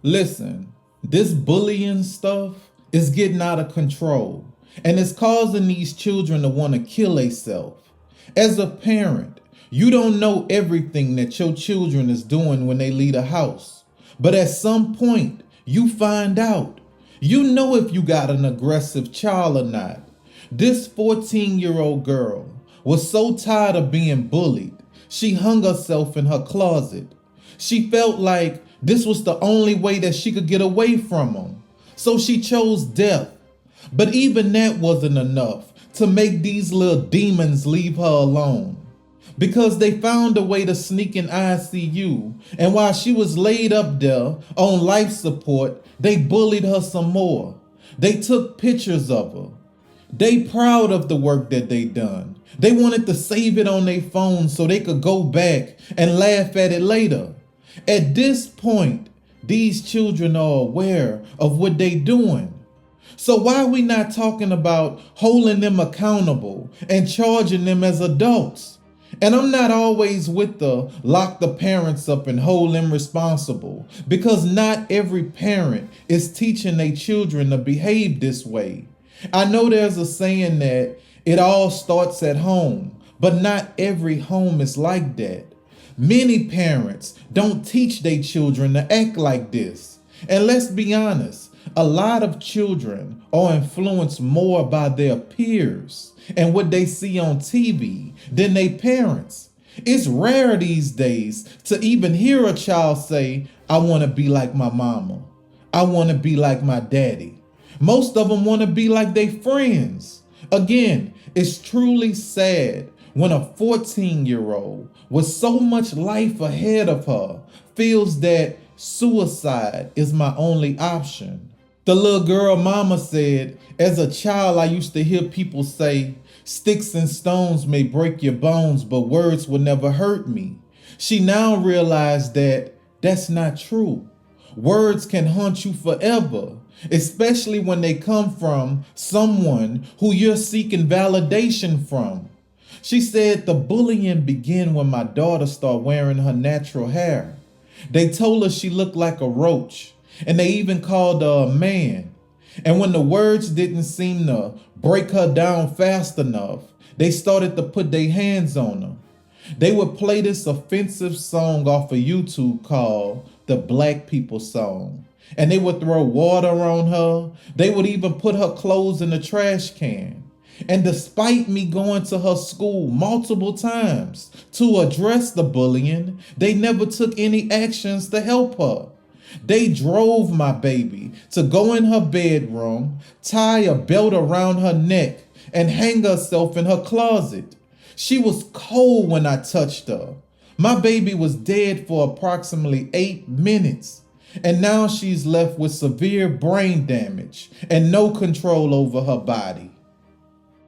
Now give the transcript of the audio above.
Listen, this bullying stuff is getting out of control and it's causing these children to want to kill themselves. As a parent, you don't know everything that your children is doing when they leave the house. But at some point, you find out. You know if you got an aggressive child or not. This 14-year-old girl was so tired of being bullied, she hung herself in her closet. She felt like this was the only way that she could get away from him. So she chose death. But even that wasn't enough to make these little demons leave her alone. Because they found a way to sneak in ICU, and while she was laid up there on life support, they bullied her some more. They took pictures of her. They proud of the work that they done. They wanted to save it on their phone so they could go back and laugh at it later. At this point, these children are aware of what they doing. So why are we not talking about holding them accountable and charging them as adults? And I'm not always with the lock the parents up and hold them responsible, because not every parent is teaching their children to behave this way. I know there's a saying that it all starts at home, but not every home is like that. Many parents don't teach their children to act like this. And let's be honest, a lot of children are influenced more by their peers and what they see on TV than their parents. It's rare these days to even hear a child say, I want to be like my mama. I want to be like my daddy. Most of them want to be like their friends. Again, it's truly sad when a 14-year-old with so much life ahead of her feels that suicide is my only option. The little girl mama said, as a child, I used to hear people say, sticks and stones may break your bones, but words will never hurt me. She now realized that that's not true. Words can haunt you forever, especially when they come from someone who you're seeking validation from. She said the bullying began when my daughter started wearing her natural hair. They told her she looked like a roach, and they even called her a man. And when the words didn't seem to break her down fast enough, they started to put their hands on her. They would play this offensive song off of YouTube called the Black People Song. And they would throw water on her. They would even put her clothes in the trash can. And despite me going to her school multiple times to address the bullying, they never took any actions to help her. They drove my baby to go in her bedroom, tie a belt around her neck, and hang herself in her closet. She was cold when I touched her. My baby was dead for approximately 8 minutes, and now she's left with severe brain damage and no control over her body.